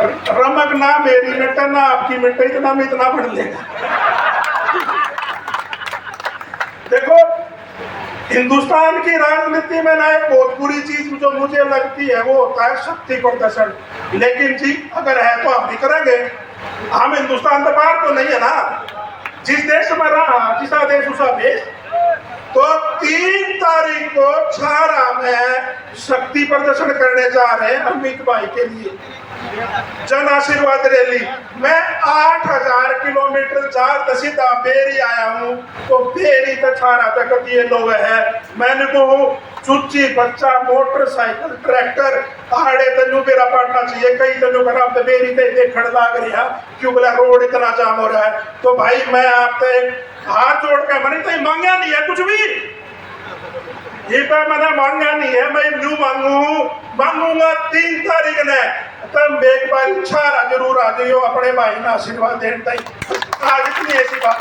रमक ना मेरी मिट्टा ना आपकी मिट्टा, इतना में इतना बढ़ लेगा। देखो हिंदुस्तान की राजनीति में ना एक बहुत बुरी चीज जो मुझे लगती है वो होता है शक्ति प्रदर्शन। लेकिन जी अगर है तो हम भी करेंगे। हम हिंदुस्तान तो बाहर तो नहीं है ना, जिस देश में रहा जिसा देश उसा देश। तो 3 तारीख को छारा में शक्ति प्रदर्शन करने जा रहे हैं अमित भाई के लिए, जन आशीर्वाद रैली। मैं 8000 किलोमीटर चार सीधा बेरी आया हूँ, तो बेरी तो छारा तक ये लोग है। मैंने को चुच्ची बच्चा मोटरसाइकिल ट्रैक्टर आड़े तनु बेरा पड़ना चाहिए, कई तनु का नाम तो बेरी देखड़ लाग रहा क्योंकि रोड इतना जाम हो रहा है। तो भाई मैं आपसे हाथ जोड़ के मैंने तो मांगा नहीं है कुछ भी, ये पे मैंने मांगा नहीं है। मैं न्यू मांगूंगा 3 तारीख ने तब एक बार छारा जरूर आ जाइयो अपने भाई ने आशीर्वाद देने। आज इतनी ऐसी बात।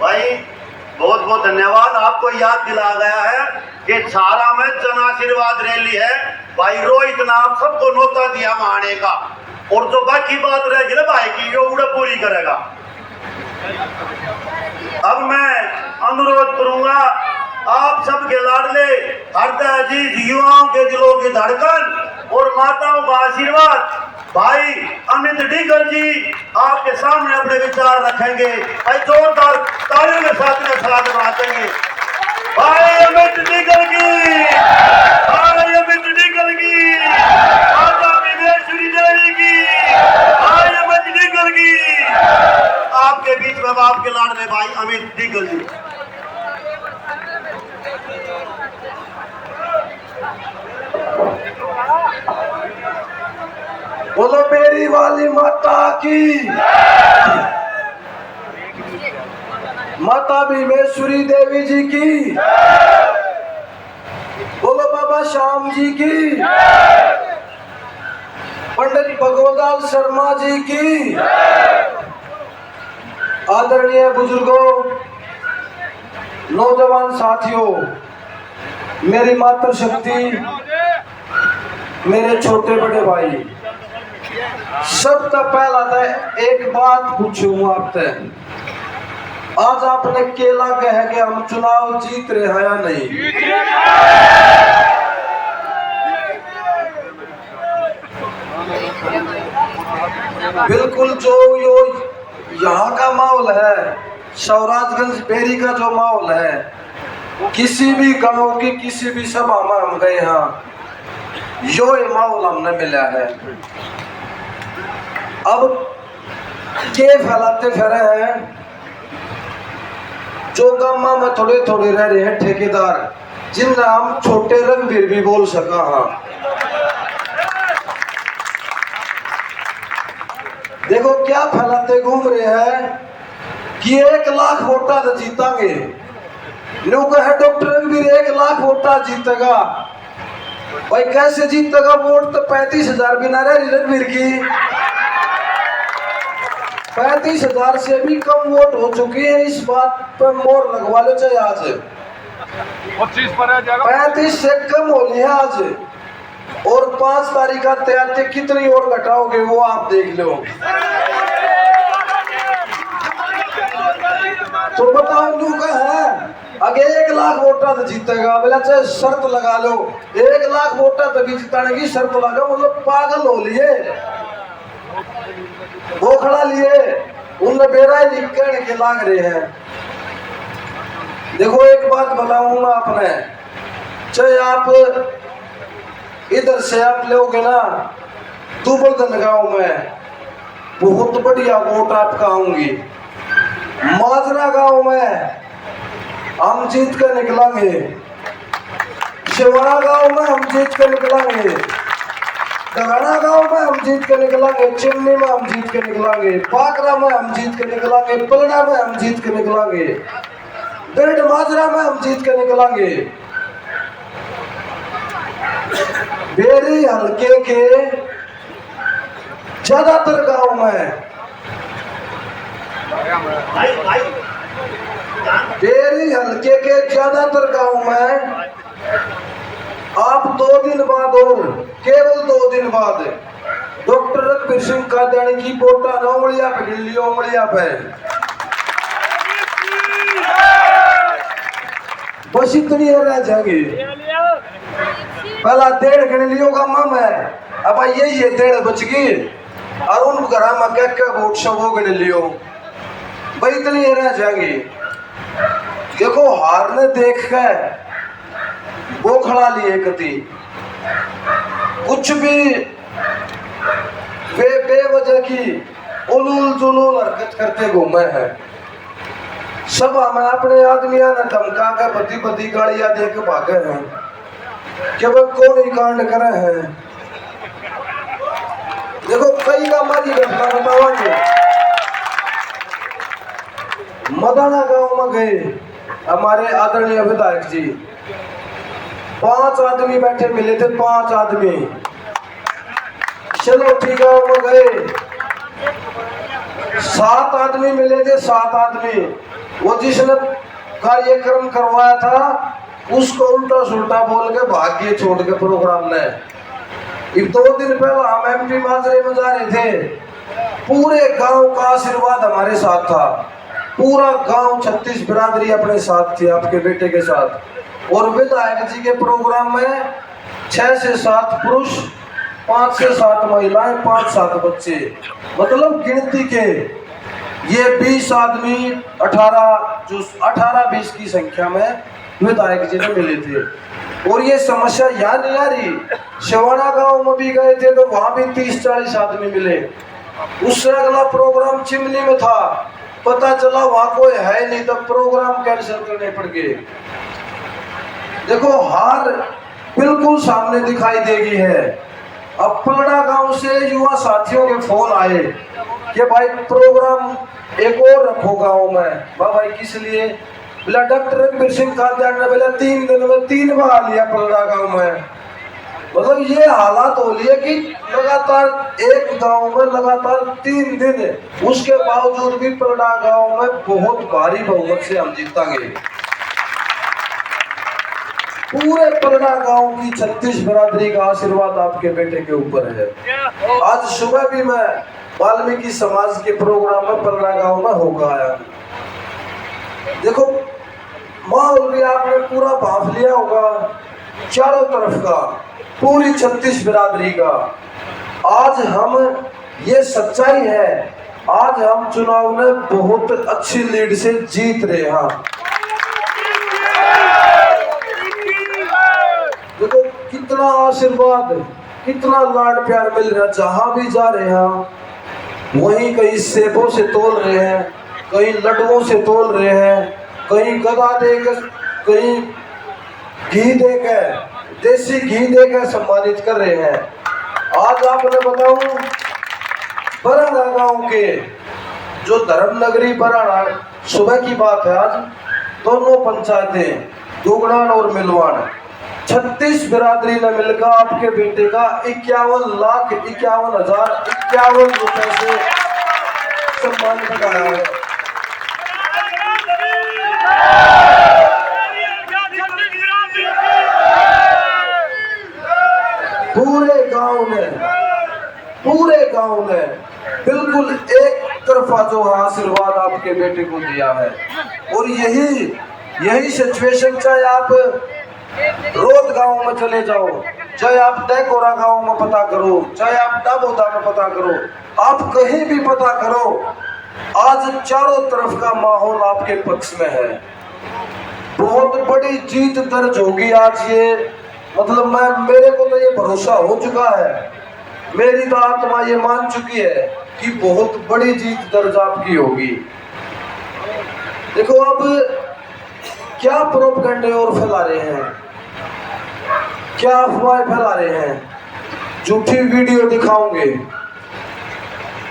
भाई बहुत बहुत धन्यवाद, आपको याद दिला गया है कि छारा में जन आशीर्वाद रैली है। भाई रोहित ने आप सबको न्योता दिया माने का, और जो बाकी बात रहेगी ना भाई की वो उड़ा पूरी करेगा। अब मैं अनुरोध करूंगा आप सबके लाडले हृदय जी युवाओं के दिलों की धड़कन और माताओं का आशीर्वाद भाई अमित डीगल जी आपके सामने अपने विचार रखेंगे। भाई जोरदार तालियों के साथ में स्वागत कराएंगे भाई अमित डीगल की, भाई अमित डीगल की, माता विदेश्वरी देवी की, भाई अमित डीगल की। आपके बीच में आपके लाडले भाई अमित डीगल जी। बोलो मेरी वाली माता की, माता भीमेश्वरी देवी जी की, बोलो बाबा श्याम जी की, पंडित भगवदाल शर्मा जी की। आदरणीय बुजुर्गों, नौजवान साथियों, मेरी मातृशक्ति, मेरे छोटे बड़े भाई, सबसे पहला तो एक बात पूछूं आपसे। आज आपने केला कह के हम चुनाव जीत रहे हैं या नहीं? बिल्कुल जो यो यहाँ का माहौल है, सौराजगंज बेरी का जो माहौल है, किसी भी गांव की किसी भी सभा में हम गए हैं, यो ये माहौल हमने मिला है। अब ये फैलाते फिर हैं जो गामा में थोड़े थोड़े रह रहे हैं ठेकेदार, जिन हम छोटे रणवीर भी बोल सका। हाँ देखो क्या फैलाते घूम रहे हैं कि 1 लाख वोटा तो जीतांगे। लोग है डॉक्टर रणवीर 1 लाख वोटा जीतेगा। भाई कैसे जीतेगा? वोट तो 35,000 भी ना रही रणवीर की, 35,000 से भी कम वोट हो चुकी है। इस बात पर मोहर लगवा लो चाहे आज 35 से कम हो लिया आज, और 5 तारीख का तैयार कितनी और घटाओगे वो आप देख लो। तो बताओ लोग है आगे 1 लाख वोटा तो जीतेगा, बोला चाहे शर्त लगा लो 1 लाख वोटा तो भी जिताने की शर्त लगा। मतलब पागल हो लिए, खोखड़ा लिए, उनने बेरा लिखने के लाग रहे हैं। देखो एक बात बताऊंगा आपने, चाहे आप इधर से आप लोगे ना दुबलदन गांव में बहुत बढ़िया वोट आपका आऊंगी। माजरा गांव में हम जीत कर निकलेंगे, शिवाना गांव में हम जीत कर निकलेंगे, डगाना गांव में हम जीत के निकलेंगे, चिमनी में हम जीत के निकलेंगे, पाकरा में हम जीत के निकलेंगे, पलड़ा में हम जीत के निकलेंगे, बिरड माजरा में हम जीत के निकलेंगे। बेरी हल्के के ज्यादातर गांव में, बेरी हल्के के ज्यादातर गांव में आप अब 2 दिन बाद और केवल 2 दिन बाद डॉक्टर रघुवीर सिंह कादियानी की वोटा न उंगलियां पे गिन लियो, उंगलियां पे। बस इतनी रह जाएगी। पहला 1.5 गिन लियो गामा में, अब ये 1.5 बच गई और उन घर में क्या वोट सब वो गिन लियो भाई, इतनी रह जाएगी। देखो हारने देख के वो खड़ा लिए कति कुछ भी बेवजह की उलूल जुलूल हरकत करते घूमे हैं। सब हमें अपने आदमिया ने धमका के बदी बदी गाड़ियां दे के भागे हैं कि वह कौन ही कांड करे हैं। देखो कई का हमारी घटना बताओगे। मदाना गांव में गए हमारे आदरणीय विधायक जी, 5 आदमी बैठे मिले थे, 5 आदमी। चलो ठीक है, वो गए 7 आदमी मिले थे, 7 आदमी। वो जिसने कार्यक्रम करवाया था उसको उल्टा सुल्टा बोल के भाग गए छोड़ के प्रोग्राम ने। 2 दिन पहले हम एमपी माजरे में जा रहे थे, पूरे गांव का आशीर्वाद हमारे साथ था। पूरा गांव 36 बिरादरी अपने साथ थी, आपके बेटे के साथ। और विधायक जी के प्रोग्राम में 6 से 7 पुरुष, 5 से 7 महिलाएं, 5-7 बच्चे, मतलब गिनती के ये 20 आदमी 18-20 की संख्या में विधायक जी ने मिले थे। और ये समस्या यहाँ नहीं आ रही, शिवाना गांव में भी गए थे तो वहां भी 30-40 आदमी मिले। उससे अगला प्रोग्राम चिमनी में था, पता चला वहां कोई है नहीं, तब प्रोग्राम कैंसिल करने पड़ गए। देखो हार बिल्कुल सामने दिखाई देगी है। अब पलड़ा गांव से युवा साथियों के फोन आए कि भाई प्रोग्राम एक और रखो गांव में। भाई किस लिए? बोला डॉक्टर रघुवीर सिंह कादियानी ने बोला 3 दिन में 3 बार लिया पलड़ा गांव में। मतलब ये हालात हो लिए कि लगातार एक गांव में लगातार 3 दिन, उसके बावजूद भी पलड़ा गांव में बहुत भारी बहुमत से हम जीतेंगे। पूरे पलड़ा गांव की 36 बिरादरी का आशीर्वाद आपके बेटे के ऊपर है। आज सुबह भी मैं वाल्मीकि समाज के प्रोग्राम में पलड़ा गांव में होकर आया। देखो माहौल भी आपने पूरा भांप लिया होगा, चारों तरफ का, पूरी 36 बिरादरी का। आज हम, ये सच्चाई है, आज हम चुनाव में बहुत अच्छी लीड से जीत रहे हैं। देखो कितना आशीर्वाद, कितना लाड प्यार मिल रहा है। जहां भी जा रहे हैं वहीं कहीं सेबों से तोल रहे हैं, कहीं लड्डुओं से तोल रहे हैं, कहीं गदा देकर, कहीं घी देकर, देसी घी देकर सम्मानित कर रहे हैं। आज आपने बताऊं बराड़ा गांव के जो धर्म नगरी बराड़ा, सुबह की बात है, आज दोनों पंचायतें दुगनान और मिलवान 36 बिरादरी ने मिलकर आपके बेटे का 51,51,051 रुपए से सम्मानित कराया है। पूरे गांव ने बिल्कुल एक तरफा जो आशीर्वाद आपके बेटे को दिया है। और यही सिचुएशन चाहे आप रोद गांव में चले जाओ, चाहे आप डेकोरा गांव में पता करो, चाहे आप डाबोदा में पता करो, आप कहीं भी पता करो, आज चारों तरफ का माहौल आपके पक्ष में है। बहुत बड़ी जीत दर्ज होगी आज। ये मतलब मेरे को तो ये भरोसा हो चुका है, मेरी तो आत्मा ये मान चुकी है कि बहुत बड़ी जीत दर्ज आपकी होगी। देखो अब क्या प्रोपेगेंडे और फैला रहे हैं, क्या अफवाहें फैला रहे हैं, झूठी वीडियो दिखाओगे,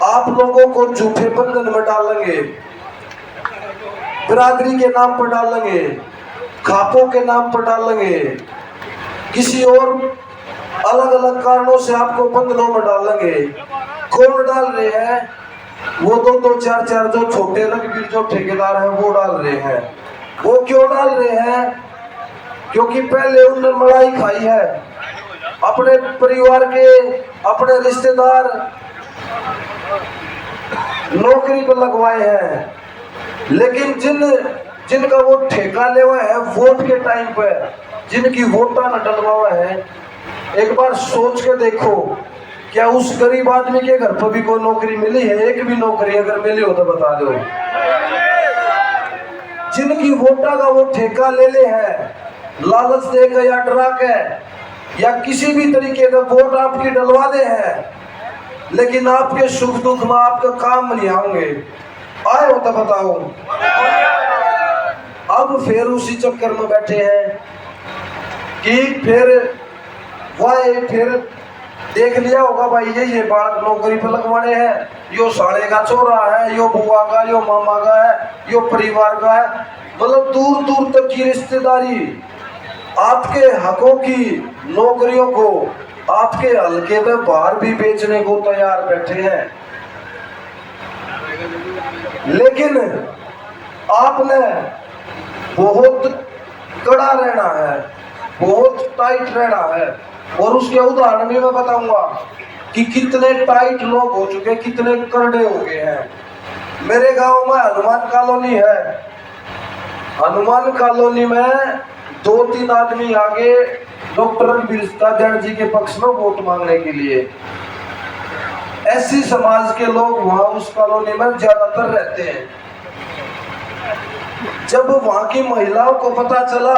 आप लोगों को झूठे बंधन में डालेंगे, बिरादरी के नाम पर डालेंगे, खापों के नाम पर डालेंगे, किसी और अलग अलग कारणों से आपको बंधनों में डालेंगे। कौन डाल रहे हैं? वो 2-2, 4-4 जो छोटे रघुवीर जो ठेकेदार हैं वो डाल रहे हैं। वो क्यों डाल रहे हैं? क्योंकि पहले उन्होंने मलाई खाई है, अपने परिवार के, अपने रिश्तेदार नौकरी पर लगवाए हैं, लेकिन जिनका वो ठेका ले हुआ है वोट के टाइम पे, जिनकी वोटा न डलवा हुआ है, एक बार सोच के देखो, क्या उस गरीब आदमी के घर पर भी कोई नौकरी मिली है? एक भी नौकरी अगर मिली हो तो बता दो। जिनकी वोटा का वो ठेका ले है, लालच देकर या डरा के या किसी भी तरीके का वोट आपकी डलवा दे हैं, लेकिन आपके सुख दुख में आपका काम नहीं आएंगे। आए हो तो बताओ। अब फिर उसी चक्कर में बैठे हैं कि फिर देख लिया होगा भाई, ये बालक नौकरी पर लगवाने हैं, यो साले का छोरा है, यो बुआ का, यो मामा का है, यो परिवार का है, मतलब दूर दूर तक की रिश्तेदारी आपके हकों की नौकरियों को आपके हल्के में बाहर भी बेचने को तैयार बैठे हैं। लेकिन आपने बहुत कड़ा रहना है, बहुत टाइट रहना है। और उसके उदाहरण भी मैं बताऊंगा कि कितने टाइट लोग हो चुके, कितने करड़े हो गए हैं। मेरे गांव में हनुमान कॉलोनी है, हनुमान कॉलोनी में 2-3 आदमी आगे डॉक्टर वीरता जी के पक्ष में वोट मांगने के लिए। ऐसी समाज के लोग वहां उस कॉलोनी में ज्यादातर रहते हैं। जब वहां की महिलाओं को पता चला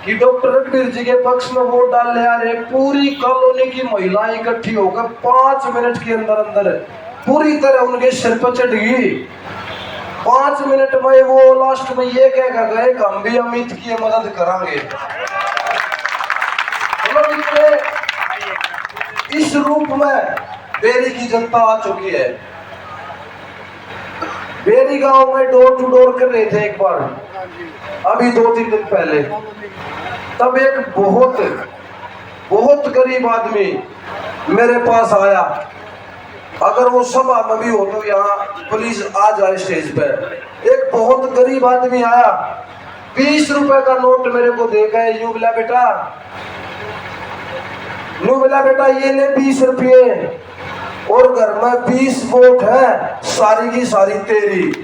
कि डॉक्टर रणवीर जी के पक्ष में वोट डालने आ रहे, पूरी कॉलोनी की महिलाएं इकट्ठी होकर 5 मिनट के अंदर अंदर पूरी तरह उनके सिर पर चढ़ गई। 5 मिनट में वो लास्ट में ये कह गए कि हम भी अमित की मदद करेंगे। इस रूप में बेरी की जनता आ चुकी है। बेरी गांव में डोर टू डोर कर रहे थे एक बार, अभी 2-3 दिन पहले। तब एक बहुत गरीब आदमी मेरे पास आया। अगर वो सभा में भी हो तो यहाँ पुलिस आ जाए स्टेज पे। एक बहुत गरीब आदमी आया, 20 रुपए का नोट मेरे को दे गए। यूं बोला बेटा ये ले 20 रुपये, और घर में 20 वोट है, सारी की सारी तेरी।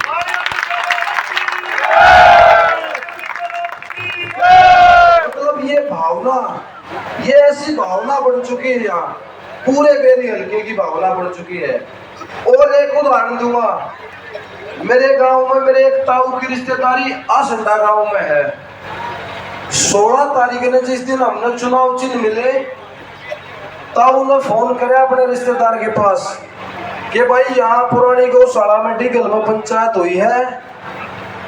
मतलब ये भावना, ये ऐसी भावना बढ़ चुकी है यहाँ, पूरे बेरी हल्के की भावना बढ़ चुकी है। और एक उदाहरण दूंगा, मेरे गांव में मेरे एक ताऊ की रिश्तेदारी आसंडा गांव में है। 16 तारीख ने जिस दिन हमने चुनाव चिन्ह मिले, ताऊ ने फोन करे अपने रिश्तेदार के पास कि भाई यहाँ पुरानी गौशाला में डिगल में पंचायत हुई है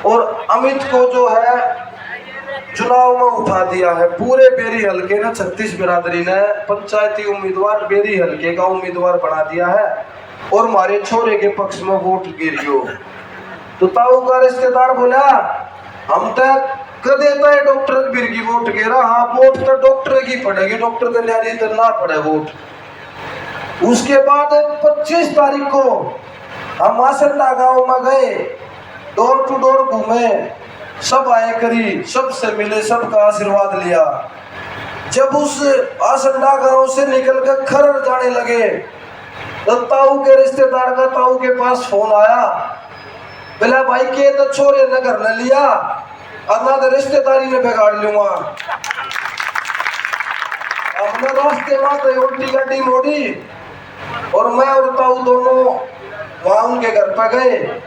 और अमित को जो है चुनाव में उठा दिया है। पूरे बेरी हल्के ने 36 बिरादरी ने पंचायती उम्मीदवार बेरी हल्के का उम्मीदवार बना दिया है और हमारे छोरे के पक्ष में वोट गिरियो। तो ताऊ का रिश्तेदार बोला, हम तो कदे तो डॉक्टर वीर की वोट गिरा। हाँ, वोट तो डॉक्टर की पड़ेगी, डॉक्टर तो न्यारी तो ना पड़े वोट। उसके बाद 25 तारीख को हम आसंडा गांव में गए, डोर टू डोर घूमे, सब आए करी, सबसे मिले, सबका आशीर्वाद लिया। जब उस आसंडा गांव से निकल कर खरड़ जाने लगे तो ताऊ के रिश्तेदार का ताऊ के पास फोन आया, बोला भाई के तो छोरे ने घर न लिया, अब ना तो रिश्तेदारी ने बिगाड़ लूंगा। हमने रास्ते में तो उल्टी गाड़ी मोड़ी और मैं और ताऊ दोनों वहां उनके घर पर गए।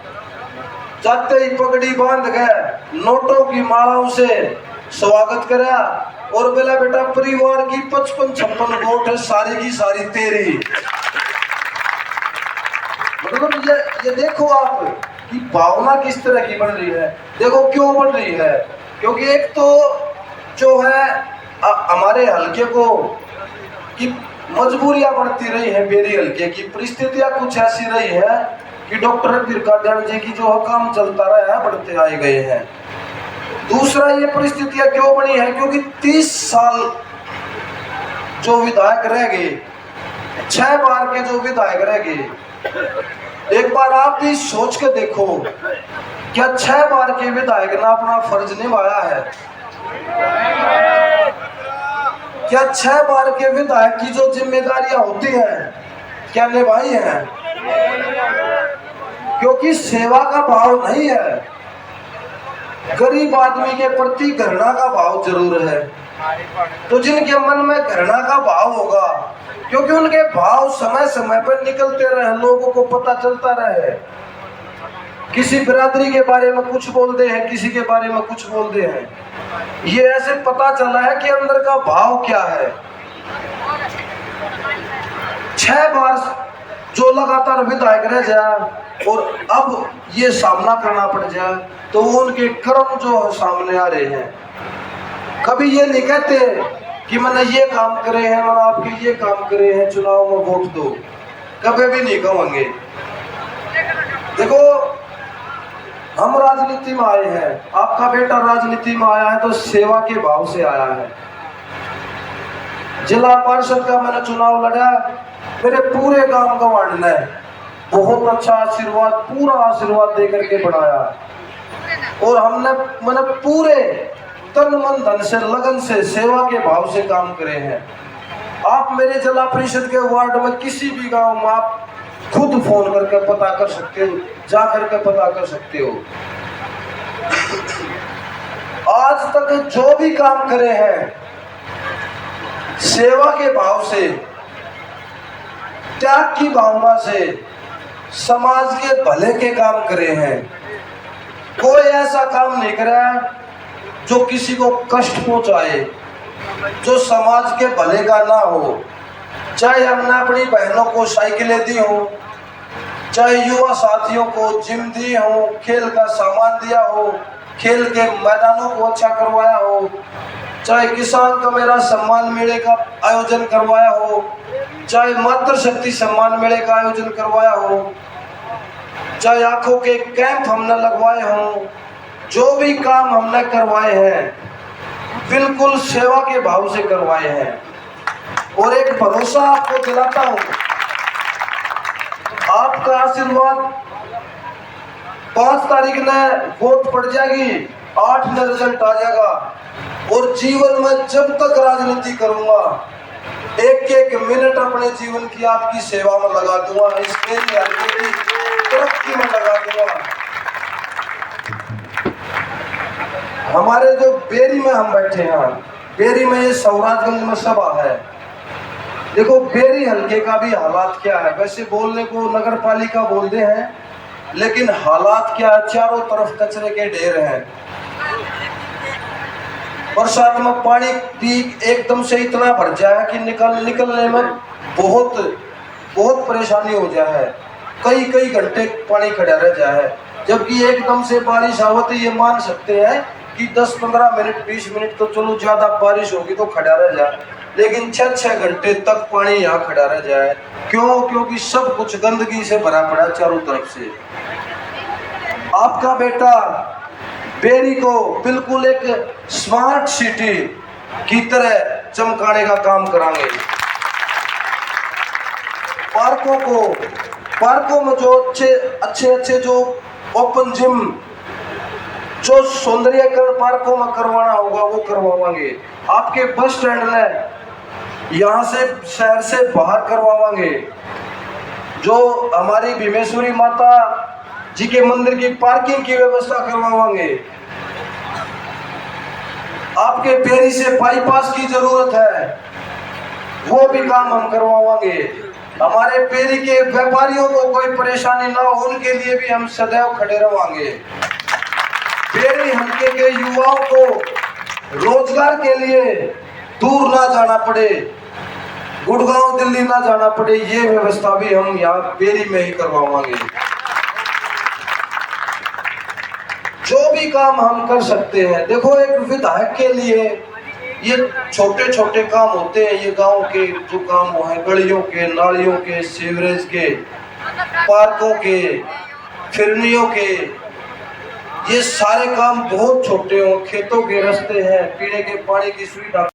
जाते ही पगड़ी बांध गए, नोटों की मालाओं से स्वागत करा और बोला बेटा परिवार की 55-56 वोट है, सारी की सारी तेरी। मतलब ये देखो आप कि भावना किस तरह की बन रही है। देखो क्यों बन रही है, क्योंकि एक तो जो है हमारे हल्के को कि मजबूरियां बढ़ती रही है, बेरी हल्के की परिस्थितियां कुछ ऐसी रही है कि डॉक्टर वीरता जी की जो काम चलता रहा है, बढ़ते आए गए हैं। दूसरा ये परिस्थितियां क्यों बनी है, क्योंकि 30 साल जो विधायक रह गए, 6 बार के जो विधायक रह गए, एक बार आप भी सोच के देखो, क्या 6 बार के विधायक ने अपना फर्ज निभाया है? क्या 6 बार के विधायक की जो जिम्मेदारियां होती हैं क्या निभाई हैं? क्योंकि सेवा का भाव नहीं है, गरीब आदमी के प्रति घृणा का भाव जरूर है। तो जिनके मन में घृणा का भाव होगा, क्योंकि उनके भाव समय समय पर निकलते रहे, लोगों को पता चलता रहे, किसी बिरादरी के बारे में कुछ बोलते हैं, किसी के बारे में कुछ बोलते हैं, ये ऐसे पता चला है कि अंदर का भाव क्या है। 6 बार जो लगातार विधायक रह जाए और अब ये सामना करना पड़ जाए, तो उनके कर्म जो है सामने आ रहे हैं। कभी ये नहीं कहते कि मैंने ये काम करे हैं, मैंने आपके ये काम करे हैं, चुनाव में वोट दो, कभी भी नहीं कहेंगे। देखो, हम राजनीति में आए हैं, आपका बेटा राजनीति में आया है तो सेवा के भाव से आया है। जिला पार्षद का मैंने चुनाव लड़ा, मेरे पूरे गांव गवांड ने बहुत अच्छा आशीर्वाद, पूरा आशीर्वाद दे करके बढ़ाया, और हमने मैंने पूरे तन मन धन से, लगन से, सेवा के भाव से काम करे हैं। आप मेरे जिला परिषद के वार्ड में किसी भी गांव में आप खुद फोन करके पता कर सकते हो, जा करके पता कर सकते हो। आज तक जो भी काम करे हैं सेवा के भाव से, त्याग की भावना से, समाज के भले के काम करे हैं। कोई ऐसा काम नहीं करा जो किसी को कष्ट पहुंचाए, जो समाज के भले का ना हो। चाहे हमने अपनी बहनों को साइकिलें दी हो, चाहे युवा साथियों को जिम दी हो, खेल का सामान दिया हो, खेल के मैदानों को अच्छा करवाया हो, चाहे किसान का मेरा सम्मान मेले का आयोजन करवाया हो, चाहे मातृशक्ति सम्मान मेले का आयोजन करवाया हो, चाहे आंखों के कैंप हमने लगवाए हों, जो भी काम हमने करवाए हैं बिल्कुल सेवा के भाव से करवाए हैं। और एक भरोसा आपको दिलाता हूं, आपका आशीर्वाद 5 तारीख ने वोट पड़ जाएगी, 8 में रिजल्ट आ जाएगा, और जीवन में जब तक राजनीति करूंगा 1-1 मिनट अपने जीवन की आपकी सेवा में लगा दूंगा, इसके लिए हल्के की तरक्की में लगा दूंगा। हमारे जो बेरी में हम बैठे हैं, बेरी में ये सौराजगंज में सभा है। देखो, बेरी हल्के का भी हालात क्या है। वैसे बोलने को नगर पालिका बोलते हैं, लेकिन हालात क्या है, चारों तरफ कचरे के ढेर हैं। बरसात में पानी भी एकदम से इतना भर जाए कि निकलने में बहुत परेशानी हो जाए, कई घंटे पानी खड़ा रह जाए। जबकि एकदम से बारिश आवत, ये मान सकते हैं कि 10-15 मिनट 20 मिनट तो चलो ज्यादा बारिश होगी तो खड़ा रह जाए, लेकिन 6-6 घंटे तक पानी यहाँ खड़ा रह जाए। क्यों? क्योंकि सब कुछ गंदगी से भरा पड़ा चारों तरफ से। आपका बेटा बेरी को बिल्कुल एक स्मार्ट सिटी की तरह चमकाने का काम करांगे। पार्कों में जो अच्छे जो ओपन जिम, जो सौंदर्यकरण पार्कों में करवाना होगा वो करवावांगे। आपके बस स्टैंड में यहाँ से शहर से बाहर करवावांगे। जो हमारी भीमेश्वरी माता जी के मंदिर की पार्किंग की व्यवस्था करवावांगे। आपके बेरी से बाईपास की जरूरत है, वो भी काम हम करवावांगे। हमारे बेरी के व्यापारियों को कोई परेशानी ना हो, उनके लिए भी हम सदैव खड़े रहेंगे। बेरी हल्के के युवाओं को रोजगार के लिए दूर ना जाना पड़े, गुड़गांव दिल्ली ना जाना पड़े, ये व्यवस्था भी हम यहाँ बेरी में ही करवावांगे। जो भी काम हम कर सकते हैं। देखो, एक विधायक के लिए ये छोटे छोटे काम होते हैं, ये गांव के जो काम हो है, गलियों के, नालियों के, सीवरेज के, पार्कों के, फिरनियों के, ये सारे काम बहुत छोटे हो। खेतों के रास्ते हैं, पीने के पानी की सुविधा